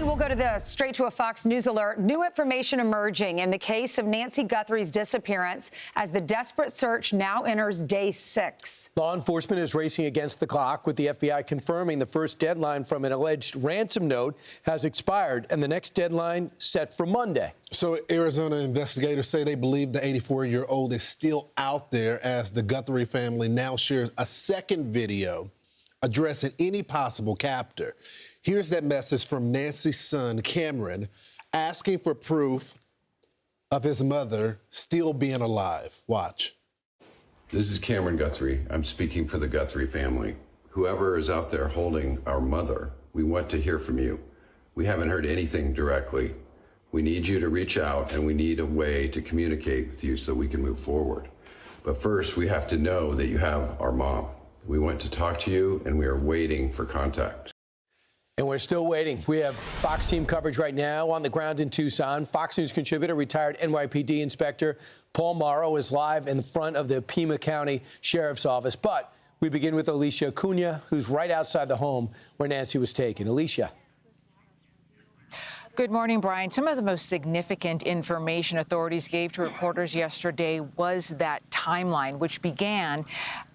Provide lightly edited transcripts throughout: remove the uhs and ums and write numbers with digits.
And we'll go to this, straight to a Fox News alert. New information emerging in the case of Nancy Guthrie's disappearance as the desperate search now enters day 6. Law enforcement is racing against the clock, with the FBI confirming the first deadline from an alleged ransom note has expired and the next deadline set for Monday. So Arizona investigators say they believe the 84-year-old is still out there as the Guthrie family now shares a second video addressing any possible captor. Here's that message from Nancy's son, Cameron, asking for proof of his mother still being alive. Watch. This is Cameron Guthrie. I'm speaking for the Guthrie family. Whoever is out there holding our mother, we want to hear from you. We haven't heard anything directly. We need you to reach out, and we need a way to communicate with you so we can move forward. But first, we have to know that you have our mom. We want to talk to you, and we are waiting for contact. And we're still waiting. We have Fox team coverage right now on the ground in Tucson. Fox News contributor, retired NYPD Inspector Paul Mauro is live in the front of the Pima County Sheriff's Office. But we begin with Alicia Acuna, who's right outside the home where Nancy was taken. Alicia. Good morning, Brian. Some of the most significant information authorities gave to reporters yesterday was that timeline, which began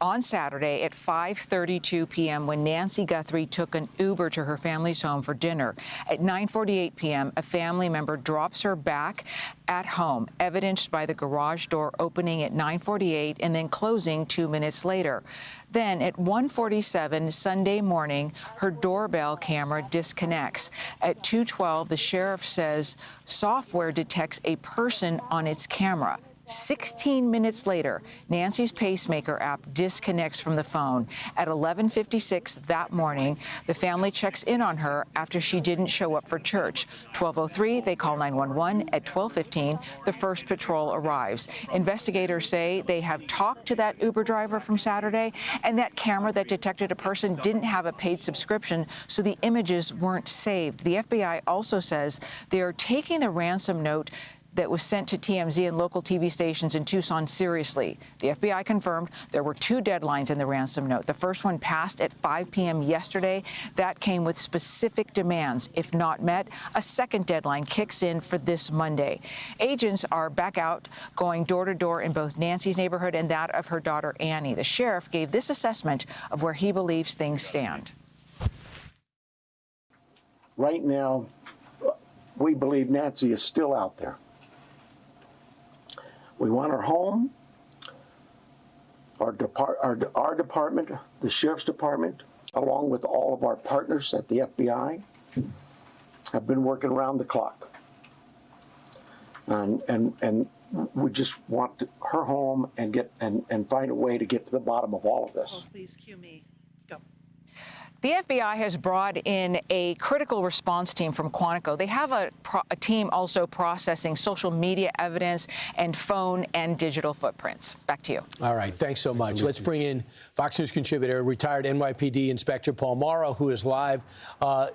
on Saturday at 5:32 p.m. when Nancy Guthrie took an Uber to her family's home for dinner. At 9:48 p.m., a family member drops her back at home, evidenced by the garage door opening at 9:48 and then closing 2 minutes later. Then at 1:47 Sunday morning, her doorbell camera disconnects. At 2:12, the sheriff says software detects a person on its camera. 16 minutes later, Nancy's pacemaker app disconnects from the phone. At 11:56 that morning, the family checks in on her after she didn't show up for church. 12:03, they call 911. At 12:15, the first patrol arrives. Investigators say they have talked to that Uber driver from Saturday, and that camera that detected a person didn't have a paid subscription, so the images weren't saved. The FBI also says they are taking the ransom note that was sent to TMZ and local TV stations in Tucson seriously. The FBI confirmed there were 2 deadlines in the ransom note. The first one passed at 5 p.m. yesterday. That came with specific demands. If not met, a second deadline kicks in for this Monday. Agents are back out, going door to door in both Nancy's neighborhood and that of her daughter Annie. The sheriff gave this assessment of where he believes things stand. Right now, we believe Nancy is still out there. We want her home. Our department, the Sheriff's Department, along with all of our partners at the FBI, have been working around the clock. And we just want her home and find a way to get to the bottom of all of this. Oh, please cue me. Go. The FBI has brought in a critical response team from Quantico. They have a team also processing social media evidence and phone and digital footprints. Back to you. All right. Thanks so much. Let's bring in Fox News contributor, retired NYPD Inspector Paul Mauro, who is live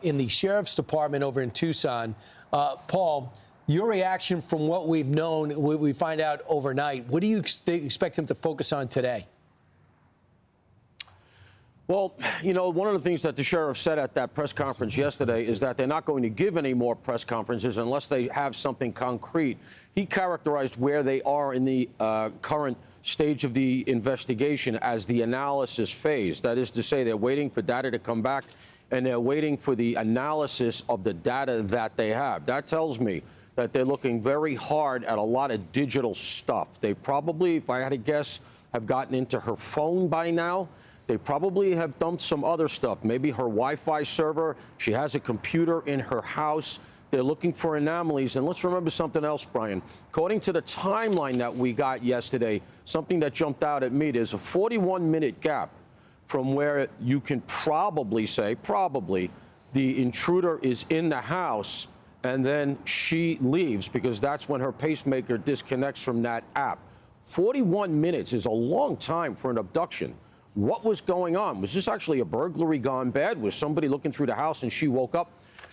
in the Sheriff's Department over in Tucson. Paul, your reaction from what we've known, what we find out overnight, what do you expect them to focus on today? Well, you know, one of the things that the sheriff said at that press conference yesterday is that they're not going to give any more press conferences unless they have something concrete. He characterized where they are in the current stage of the investigation as the analysis phase. That is to say, they're waiting for data to come back, and they're waiting for the analysis of the data that they have. That tells me that they're looking very hard at a lot of digital stuff. They probably, if I had to guess, have gotten into her phone by now. They probably have dumped some other stuff, maybe her Wi-Fi server. She has a computer in her house. They're looking for anomalies. And let's remember something else, Brian. According to the timeline that we got yesterday, something that jumped out at me, there's a 41-minute gap from where you can probably say, the intruder is in the house and then she leaves, because that's when her pacemaker disconnects from that app. 41 minutes is a long time for an abduction. What was going on? Was this actually a burglary gone bad? Was somebody looking through the house and she woke up?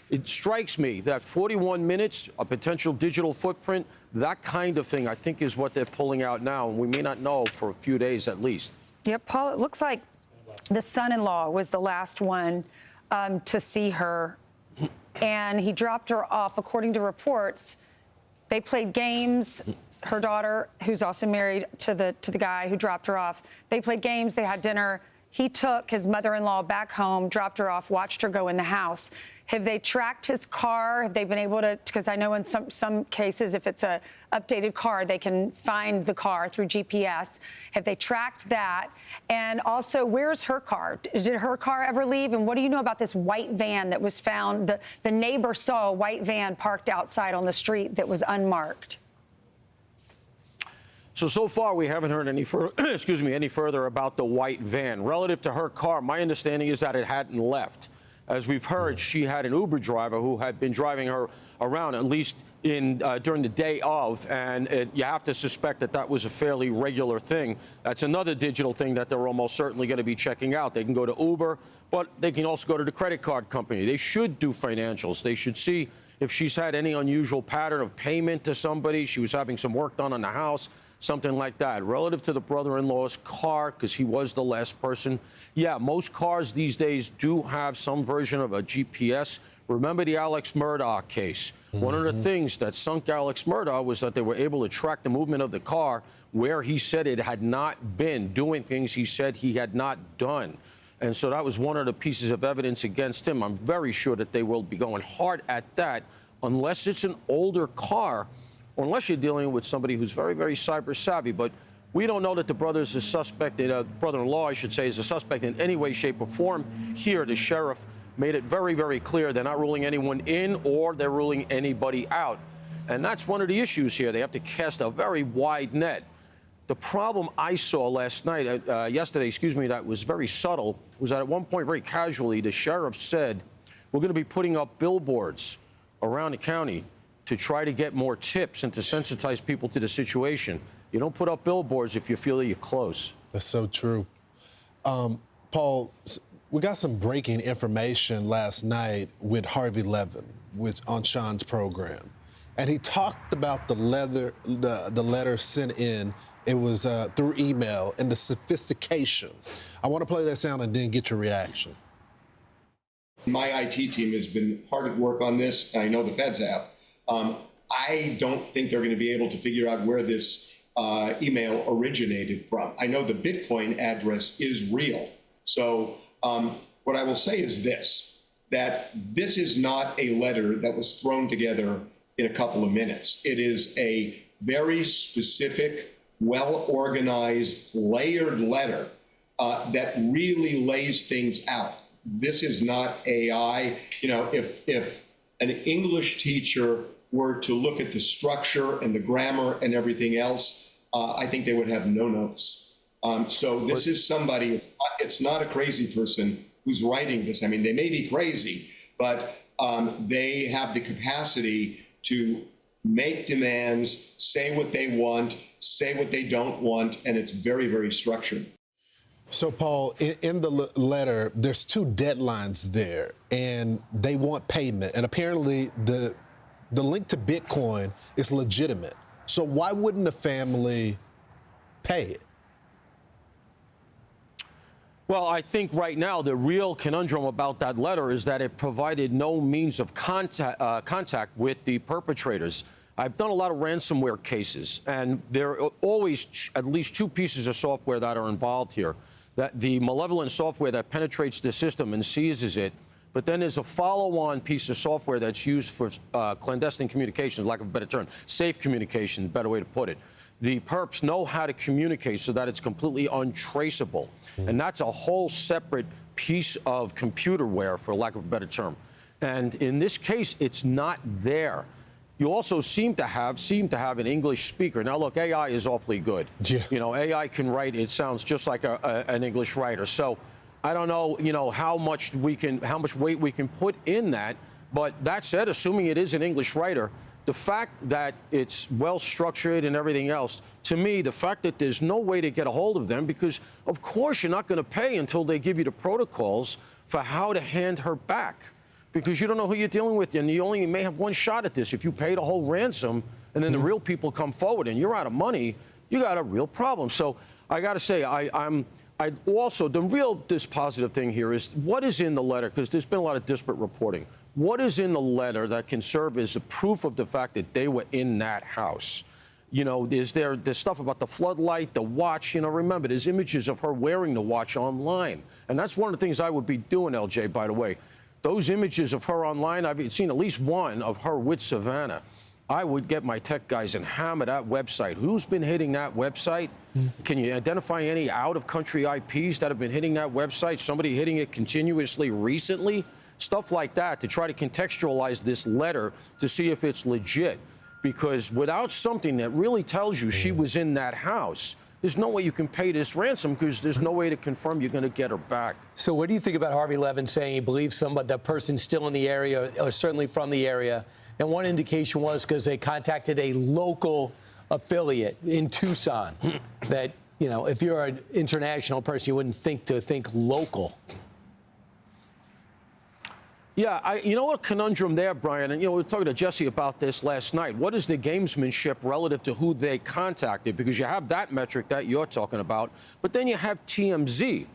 It strikes me that 41 minutes, a potential digital footprint, that kind of thing, I think, is what they're pulling out now, and we may not know for a few days at least. Yep, Paul, it looks like the son-in-law was the last one to see her and he dropped her off. According to reports, they played games. Her daughter, who's also married to the guy who dropped her off, they played games, they had dinner. He took his mother-in-law back home, dropped her off, watched her go in the house. Have they tracked his car? Have they been able to, because I know in some cases, if it's a updated car, they can find the car through GPS. Have they tracked that? And also, where's her car? Did her car ever leave? And what do you know about this white van that was found? The neighbor saw a white van parked outside on the street that was unmarked. So far, we haven't heard any further about the white van. Relative to her car, my understanding is that it hadn't left. As we've heard, she had an Uber driver who had been driving her around, at least during the day of, and you have to suspect that that was a fairly regular thing. That's another digital thing that they're almost certainly going to be checking out. They can go to Uber, but they can also go to the credit card company. They should do financials. They should see if she's had any unusual pattern of payment to somebody, she was having some work done on the house, something like that. Relative to the brother-in-law's car, because he was the last person, yeah, most cars these days do have some version of a GPS. Remember the Alex Murdaugh case? One of the things that sunk Alex Murdaugh was that they were able to track the movement of the car where he said it had not been, doing things he said he had not done. And so that was one of the pieces of evidence against him. I'm very sure that they will be going hard at that, unless it's an older car, or unless you're dealing with somebody who's very, very cyber savvy. But we don't know that the brother's a suspect, brother-in-law, I should say, is a suspect in any way, shape, or form. Here, the sheriff made it very, very clear they're not ruling anyone in or they're ruling anybody out. And that's one of the issues here. They have to cast a very wide net. The problem I saw yesterday, that was very subtle, was that at one point, very casually, the sheriff said, we're going to be putting up billboards around the county to try to get more tips and to sensitize people to the situation. You don't put up billboards if you feel that you're close. That's so true. Paul, we got some breaking information last night with Harvey Levin on Sean's program. And he talked about the letter sent in. It was through email and the sophistication. I want to play that sound and then get your reaction. My IT team has been hard at work on this, and I know the feds have. I don't think they're going to be able to figure out where this email originated from. I know the Bitcoin address is real. So what I will say is this, that this is not a letter that was thrown together in a couple of minutes. It is a very specific, well-organized, layered letter that really lays things out. This is not AI. You know, if an English teacher were to look at the structure and the grammar and everything else, I think they would have no notes. So this is somebody, it's not a crazy person who's writing this. I mean, they may be crazy, but they have the capacity to make demands, say what they want, say what they don't want, and it's very, very structured. So, Paul, in the letter, there's two deadlines there, and they want payment. And apparently, the link to Bitcoin is legitimate. So why wouldn't the family pay it? Well, I think right now the real conundrum about that letter is that it provided no means of contact with the perpetrators. I've done a lot of ransomware cases, and there are always at least two pieces of software that are involved here. That the malevolent software that penetrates the system and seizes it, but then there's a follow-on piece of software that's used for clandestine communications, lack of a better term, safe communication, better way to put it. The perps know how to communicate so that it's completely untraceable. And that's a whole separate piece of computerware, for lack of a better term. And in this case, it's not there. You also seem to have an English speaker. Now, look, AI is awfully good. Yeah. You know, AI can write, it sounds just like an English writer. So I don't know, how much weight we can put in that. But that said, assuming it is an English writer, the fact that it's well structured and everything else, to me, the fact that there's no way to get a hold of them, because of course you're not going to pay until they give you the protocols for how to hand her back, because you don't know who you're dealing with, and you only may have one shot at this. If you pay the whole ransom and then the real people come forward and you're out of money, you got a real problem. So I got to say, I also, the real dispositive thing here is what is in the letter, because there's been a lot of disparate reporting. what is in the letter that can serve as a proof of the fact that they were in that house? You know, there's stuff about the floodlight, the watch. You know, remember, there's images of her wearing the watch online. And that's one of the things I would be doing, LJ, by the way. Those images of her online, I've seen at least one of her with Savannah. I would get my tech guys and hammer that website. Who's been hitting that website? Can you identify any out-of-country IPs that have been hitting that website? Somebody hitting it continuously recently? Stuff like that to try to contextualize this letter to see if it's legit. Because without something that really tells you she was in that house, there's no way you can pay this ransom because there's no way to confirm you're going to get her back. So what do you think about Harvey Levin saying he believes the person's still in the area, or certainly from the area? And one indication was because they contacted a local affiliate in Tucson that, you know, if you're an international person, you wouldn't think local. Yeah, you know what conundrum there, Brian, and you know, we were talking to Jesse about this last night. What is the gamesmanship relative to who they contacted? Because you have that metric that you're talking about, but then you have TMZ.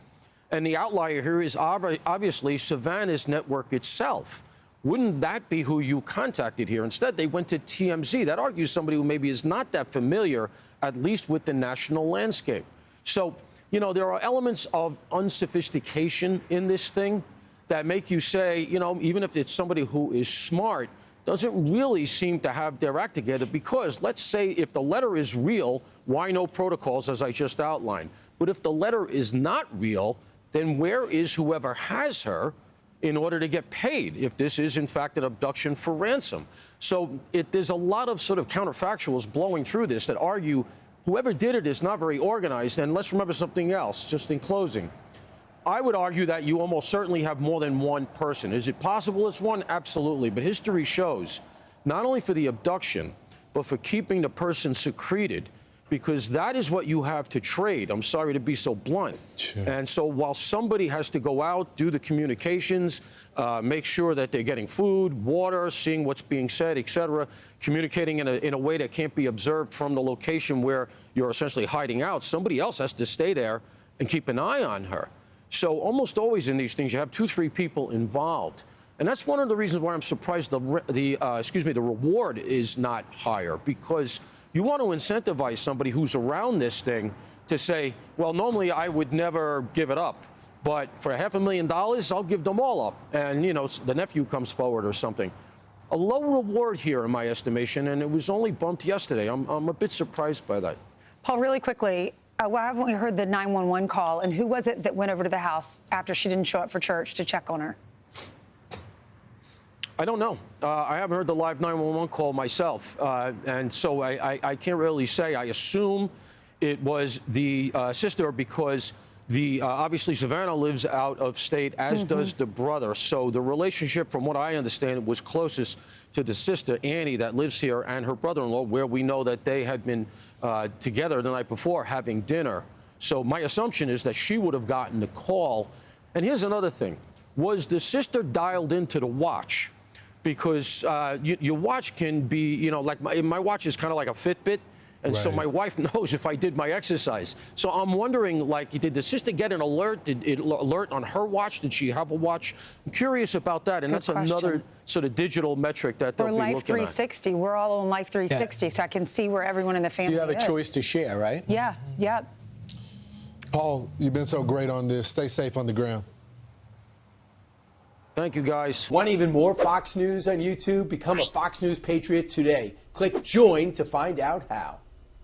And the outlier here is obviously Savannah's network itself. Wouldn't that be who you contacted here? Instead, they went to TMZ. That argues somebody who maybe is not that familiar, at least with the national landscape. So, you know, there are elements of unsophistication in this thing that make you say, you know, even if it's somebody who is smart, doesn't really seem to have their act together, because let's say if the letter is real, why no protocols, as I just outlined? But if the letter is not real, then where is whoever has her in order to get paid if this is, in fact, an abduction for ransom? So there's a lot of sort of counterfactuals blowing through this that argue whoever did it is not very organized. And let's remember something else, just in closing. I would argue that you almost certainly have more than one person. Is it possible it's one? Absolutely. But history shows, not only for the abduction, but for keeping the person secreted, because that is what you have to trade. I'm sorry to be so blunt. Sure. And so while somebody has to go out, do the communications, make sure that they're getting food, water, seeing what's being said, et cetera, communicating in a way that can't be observed from the location where you're essentially hiding out, somebody else has to stay there and keep an eye on her. So almost always in these things, you have 2-3 people involved. And that's one of the reasons why I'm surprised the reward is not higher, because you want to incentivize somebody who's around this thing to say, well, normally I would never give it up, but for $500,000, I'll give them all up. And, you know, the nephew comes forward or something. A low reward here, in my estimation, and it was only bumped yesterday. I'm a bit surprised by that. Paul, really quickly, why haven't we heard the 911 call? And who was it that went over to the house after she didn't show up for church to check on her? I don't know. I haven't heard the live 911 call myself. And so I can't really say. I assume it was the sister, because obviously Savannah lives out of state, as does the brother. So the relationship, from what I understand, was closest to the sister, Annie, that lives here, and her brother-in-law, where we know that they had been together the night before having dinner. So my assumption is that she would have gotten the call. And here's another thing. Was the sister dialed into the watch? Because your watch can be, you know, like my watch is kind of like a Fitbit. And so my wife knows if I did my exercise. So I'm wondering, like, did the sister get an alert? Did it alert on her watch? Did she have a watch? I'm curious about that. And that's another sort of digital metric that they'll be looking at. Life 360. We're all on Life 360, so I can see where everyone in the family is. You have a choice to share, right? Yeah, yeah. Paul, you've been so great on this. Stay safe on the ground. Thank you, guys. Want even more Fox News on YouTube? Become a Fox News Patriot today. Click join to find out how.